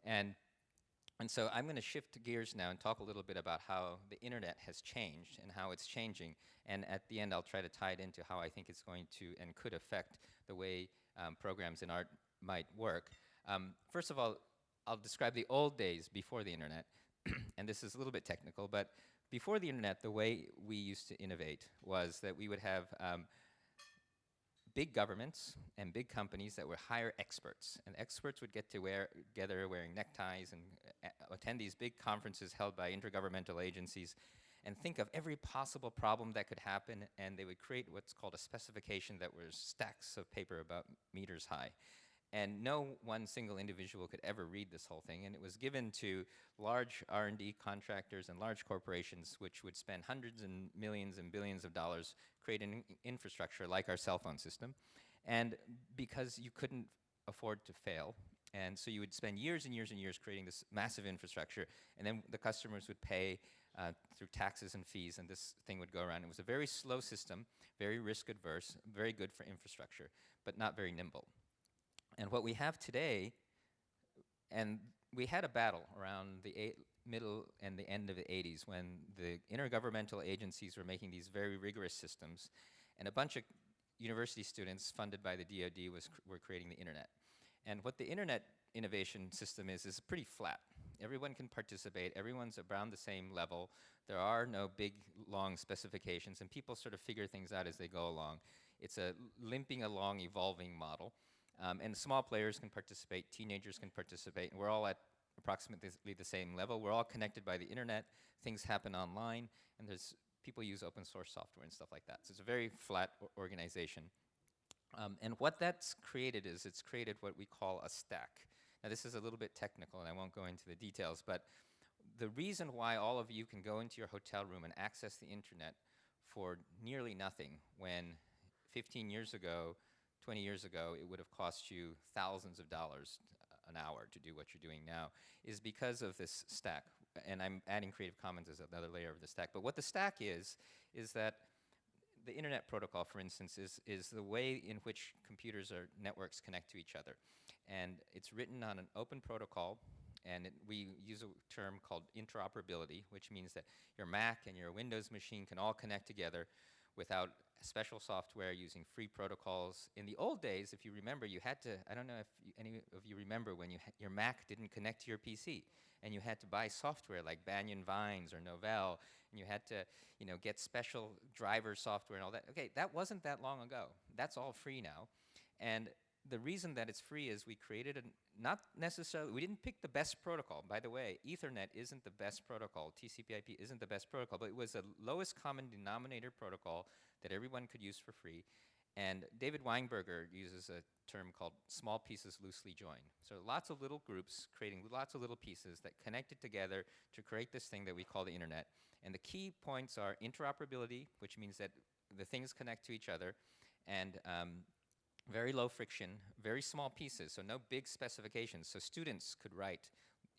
And so I'm going to shift gears now and talk a little bit about how the internet has changed and how it's changing. And at the end, I'll try to tie it into how I think it's going to and could affect the way programs in art might work. First of all, I'll describe the old days before the internet. And this is a little bit technical, but before the internet, the way we used to innovate was that we would have big governments and big companies that would hire experts. And experts would get together wearing neckties and attend these big conferences held by intergovernmental agencies and think of every possible problem that could happen, and they would create what's called a specification that was stacks of paper about meters high. And no one single individual could ever read this whole thing, and it was given to large R&D contractors and large corporations which would spend hundreds and millions and billions of dollars creating infrastructure like our cell phone system. And because you couldn't afford to fail, and so you would spend years and years and years creating this massive infrastructure, and then the customers would pay through taxes and fees, and this thing would go around. It was a very slow system, very risk adverse, very good for infrastructure, but not very nimble. And what we have today, and we had a battle around the middle and the end of the 80s when the intergovernmental agencies were making these very rigorous systems, and a bunch of university students funded by the DoD were creating the internet. And what the internet innovation system is pretty flat. Everyone can participate, everyone's around the same level, there are no big, long specifications, and people sort of figure things out as they go along. It's a limping along, evolving model. And small players can participate, teenagers can participate, and we're all at approximately the same level. We're all connected by the internet, things happen online, and there's people use open source software and stuff like that. So it's a very flat organization. And what that's created is it's created what we call a stack. Now this is a little bit technical and I won't go into the details, but the reason why all of you can go into your hotel room and access the internet for nearly nothing when 15 years ago, 20 years ago, it would have cost you thousands of dollars an hour to do what you're doing now, is because of this stack. And I'm adding Creative Commons as another layer of the stack. But what the stack is that the internet protocol, for instance, is the way in which computers or networks connect to each other. And it's written on an open protocol, and we use a term called interoperability, which means that your Mac and your Windows machine can all connect together without special software, using free protocols. In the old days, if you remember, you had to, I don't know if any of you remember when your Mac didn't connect to your PC, and you had to buy software like Banyan Vines or Novell, and you had to, get special driver software and all that. Okay, that wasn't that long ago. That's all free now. And the reason that it's free is we created not necessarily, we didn't pick the best protocol. By the way, Ethernet isn't the best protocol, TCP/IP isn't the best protocol, but it was the lowest common denominator protocol that everyone could use for free. And David Weinberger uses a term called small pieces loosely joined. So lots of little groups creating lots of little pieces that connected together to create this thing that we call the internet. And the key points are interoperability, which means that the things connect to each other, and very low friction, very small pieces, so no big specifications. So students could write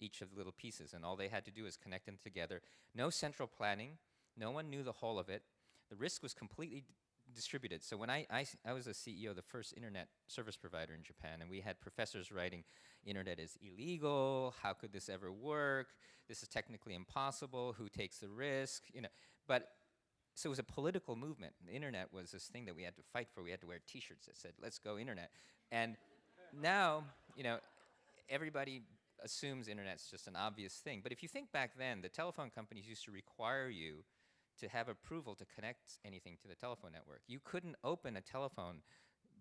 each of the little pieces, and all they had to do is connect them together. No central planning, no one knew the whole of it. The risk was completely distributed. So when I was a CEO of the first internet service provider in Japan, and we had professors writing, internet is illegal, how could this ever work, this is technically impossible, who takes the risk, But so it was a political movement. The internet was this thing that we had to fight for. We had to wear t-shirts that said, let's go internet. And now, everybody assumes internet's just an obvious thing. But if you think back then, the telephone companies used to require you to have approval to connect anything to the telephone network. You couldn't open a telephone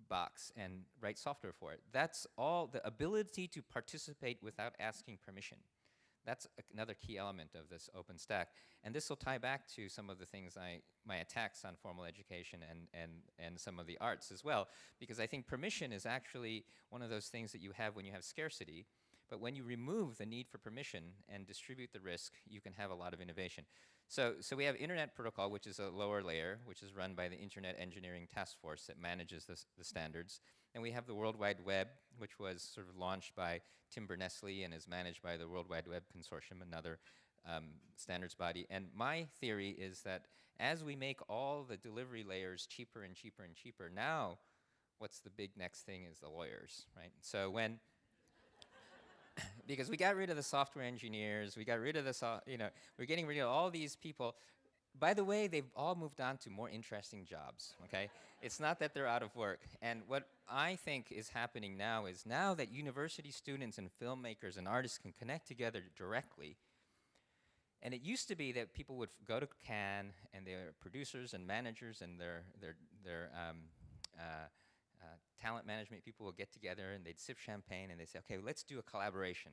box and write software for it. That's all, the ability to participate without asking permission. That's another key element of this open stack. And this will tie back to some of the things my attacks on formal education and some of the arts as well, because I think permission is actually one of those things that you have when you have scarcity, but when you remove the need for permission and distribute the risk, you can have a lot of innovation. So we have Internet Protocol, which is a lower layer, which is run by the Internet Engineering Task Force that manages the standards. And we have the World Wide Web, which was sort of launched by Tim Berners-Lee and is managed by the World Wide Web Consortium, another standards body. And my theory is that as we make all the delivery layers cheaper and cheaper and cheaper, now what's the big next thing is the lawyers, right? So when because we got rid of the software engineers, we got rid of the, we're getting rid of all these people. By the way, they've all moved on to more interesting jobs, okay? It's not that they're out of work. And what I think is happening now is now that university students and filmmakers and artists can connect together directly, and it used to be that people would go to Cannes and their producers and managers and their talent management people would get together and they'd sip champagne and they'd say, okay, let's do a collaboration.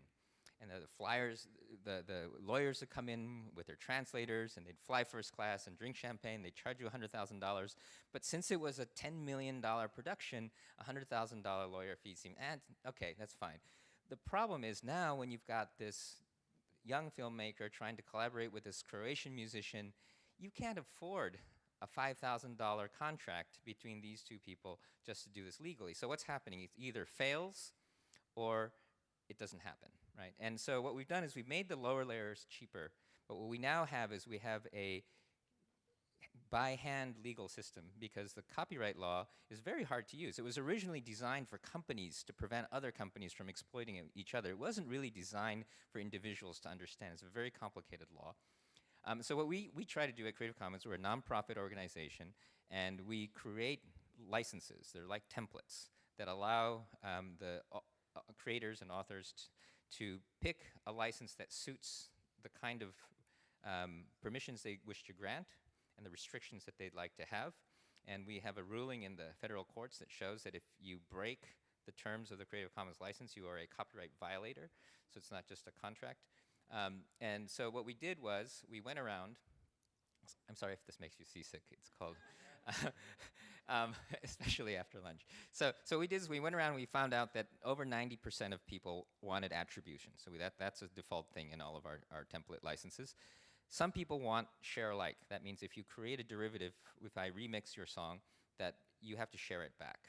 And the flyers, the lawyers would come in with their translators and they'd fly first class and drink champagne. They'd charge you $100,000. But since it was a $10 million production, a $100,000 lawyer fee seemed, okay, that's fine. The problem is now when you've got this young filmmaker trying to collaborate with this Croatian musician, you can't afford a $5,000 contract between these two people just to do this legally. So what's happening? It either fails or it doesn't happen, right? And so what we've done is we've made the lower layers cheaper, but what we now have is we have a by hand legal system because the copyright law is very hard to use. It was originally designed for companies to prevent other companies from exploiting each other. It wasn't really designed for individuals to understand. It's a very complicated law. So what we try to do at Creative Commons, we're a nonprofit organization, and we create licenses. They're like templates that allow the creators and authors to pick a license that suits the kind of permissions they wish to grant and the restrictions that they'd like to have. And we have a ruling in the federal courts that shows that if you break the terms of the Creative Commons license, you are a copyright violator. So it's not just a contract. And so what we did was we went around. I'm sorry if this makes you seasick. It's called, especially after lunch. So we did is we went around and we found out that over 90% of people wanted attribution. So that's a default thing in all of our template licenses. Some people want share alike. That means if you create a derivative, if I remix your song, that you have to share it back.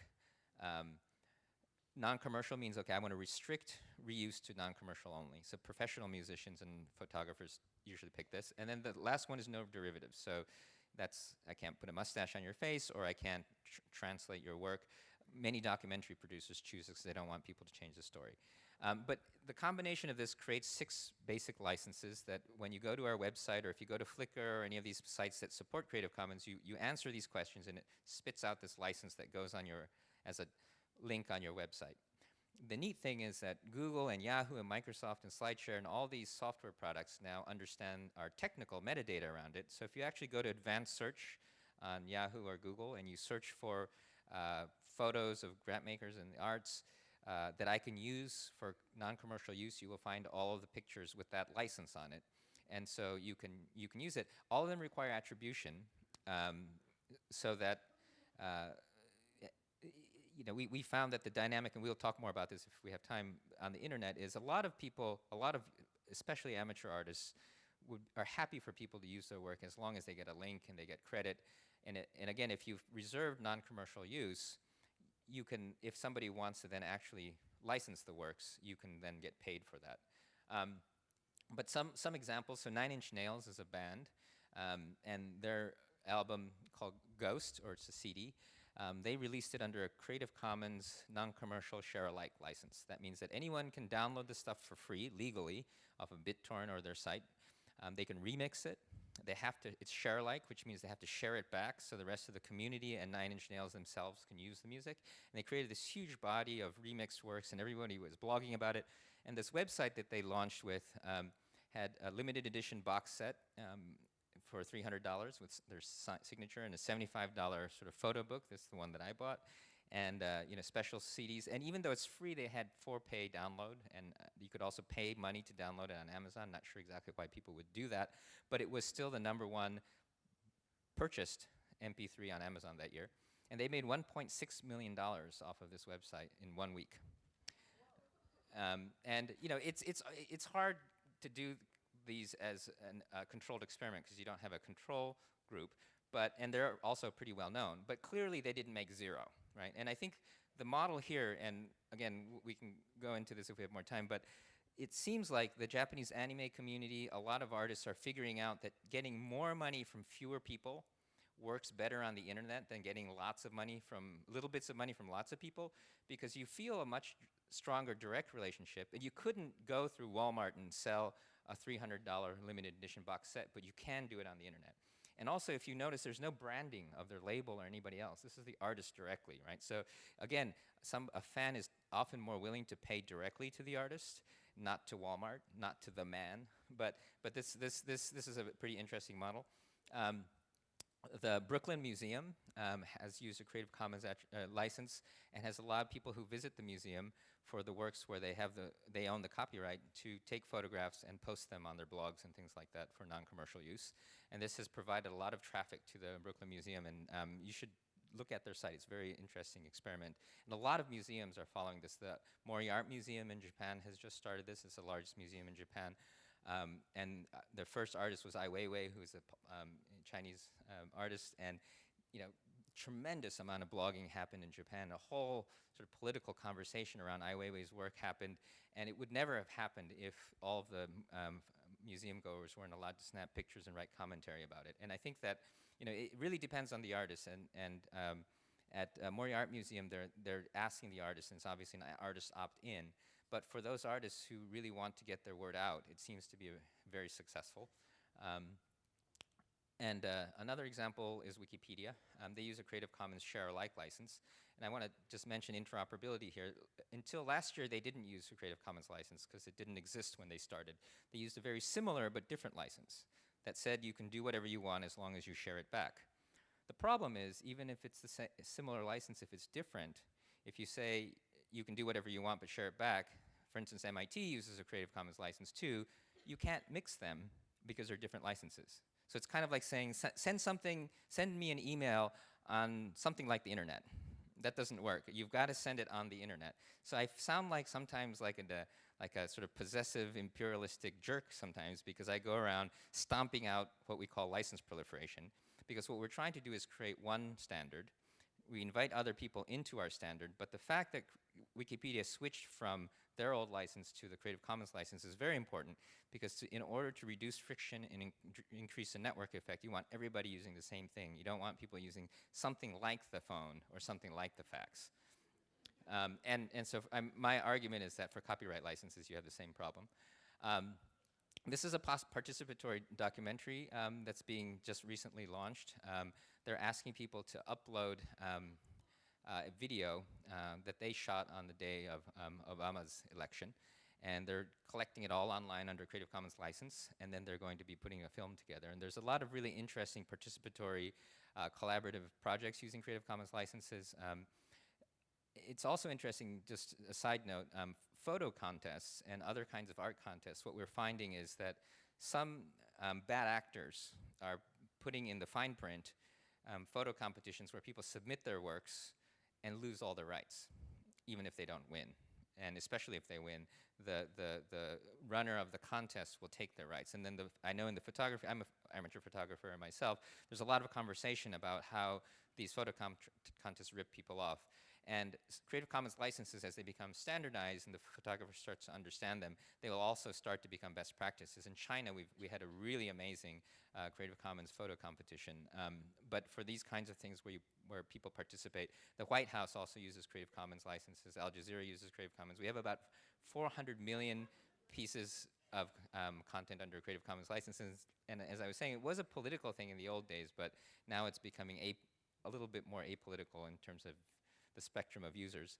Non-commercial means, okay, I want to restrict reuse to non-commercial only. So professional musicians and photographers usually pick this. And then the last one is no derivatives. So that's, I can't put a mustache on your face or I can't translate your work. Many documentary producers choose this because they don't want people to change the story. But the combination of this creates 6 basic licenses that when you go to our website or if you go to Flickr or any of these sites that support Creative Commons, you answer these questions and it spits out this license that goes on your, as a link on your website. The neat thing is that Google and Yahoo and Microsoft and SlideShare and all these software products now understand our technical metadata around it. So if you actually go to advanced search on Yahoo or Google and you search for photos of grant makers and the arts that I can use for non-commercial use, you will find all of the pictures with that license on it. And so you can use it. All of them require attribution so that we found that the dynamic, and we'll talk more about this if we have time on the internet, is a lot of people, especially amateur artists, are happy for people to use their work as long as they get a link and they get credit. And again, if you've reserved non-commercial use, you can, if somebody wants to then actually license the works, you can then get paid for that. But some examples, so 9 Inch Nails is a band, and their album called Ghost, or it's a CD, they released it under a Creative Commons non-commercial share-alike license. That means that anyone can download the stuff for free, legally, off of BitTorrent or their site. They can remix it. They have to, it's share-alike, which means they have to share it back so the rest of the community and 9 Inch Nails themselves can use the music. And they created this huge body of remixed works and everybody was blogging about it. And this website that they launched with had a limited edition box set for $300 with their signature and a $75 sort of photo book. This is the one that I bought. And special CDs. And even though it's free, they had 4-pay download. And you could also pay money to download it on Amazon. Not sure exactly why people would do that. But it was still the #1 purchased MP3 on Amazon that year. And they made $1.6 million off of this website in 1 week. And it's hard to do these as a controlled experiment because you don't have a control group. And they're also pretty well known. But clearly they didn't make zero, right? And I think the model here, and again, we can go into this if we have more time, but it seems like the Japanese anime community, a lot of artists are figuring out that getting more money from fewer people works better on the internet than getting lots of money from, little bits of money from lots of people, because you feel a much stronger direct relationship. And you couldn't go through Walmart and sell a $300 limited edition box set, but you can do it on the internet. And also, if you notice, there's no branding of their label or anybody else. This is the artist directly, right? So again, a fan is often more willing to pay directly to the artist, not to Walmart, not to the man. But this is a pretty interesting model. The Brooklyn Museum has used a Creative Commons license and has allowed people who visit the museum for the works where they own the copyright to take photographs and post them on their blogs and things like that for non-commercial use. And this has provided a lot of traffic to the Brooklyn Museum, and you should look at their site. It's a very interesting experiment. And a lot of museums are following this. The Mori Art Museum in Japan has just started this. It's the largest museum in Japan. And their first artist was Ai Weiwei, who is a Chinese artist, and tremendous amount of blogging happened in Japan. A whole sort of political conversation around Ai Weiwei's work happened, and it would never have happened if all of the museum goers weren't allowed to snap pictures and write commentary about it. And I think that it really depends on the artist. And at Mori Art Museum, they're asking the artists, and it's obviously an artist opt-in. But for those artists who really want to get their word out, it seems to be very successful. Another example is Wikipedia. They use a Creative Commons share-alike license. And I want to just mention interoperability here. Until last year, they didn't use a Creative Commons license because it didn't exist when they started. They used a very similar but different license that said you can do whatever you want as long as you share it back. The problem is, even if it's the similar license, if it's different, if you say you can do whatever you want but share it back, for instance, MIT uses a Creative Commons license too, you can't mix them because they're different licenses. So it's kind of like saying, send me an email on something like the internet. That doesn't work. You've got to send it on the internet. So I sound like sometimes like a sort of possessive imperialistic jerk sometimes, because I go around stomping out what we call license proliferation, because what we're trying to do is create one standard. We invite other people into our standard, but the fact that Wikipedia switched from their old license to the Creative Commons license is very important, because in order to reduce friction and increase the network effect, you want everybody using the same thing. You don't want people using something like the phone or something like the fax. So my argument is that for copyright licenses, you have the same problem. This is a participatory documentary that's being just recently launched. They're asking people to upload a video that they shot on the day of Obama's election, and they're collecting it all online under Creative Commons license, and then they're going to be putting a film together. And there's a lot of really interesting participatory collaborative projects using Creative Commons licenses. It's also interesting, just a side note, photo contests and other kinds of art contests, what we're finding is that some bad actors are putting in the fine print photo competitions where people submit their works and lose all their rights, even if they don't win. And especially if they win, the runner of the contest will take their rights. And then I know in the photography, I'm an amateur photographer myself, there's a lot of conversation about how these photo contests rip people off. And Creative Commons licenses, as they become standardized and the photographer starts to understand them, they will also start to become best practices. In China, we had a really amazing Creative Commons photo competition. But for these kinds of things where people participate, the White House also uses Creative Commons licenses. Al Jazeera uses Creative Commons. We have about 400 million pieces of content under Creative Commons licenses. And as I was saying, it was a political thing in the old days, but now it's becoming a little bit more apolitical in terms of the spectrum of users.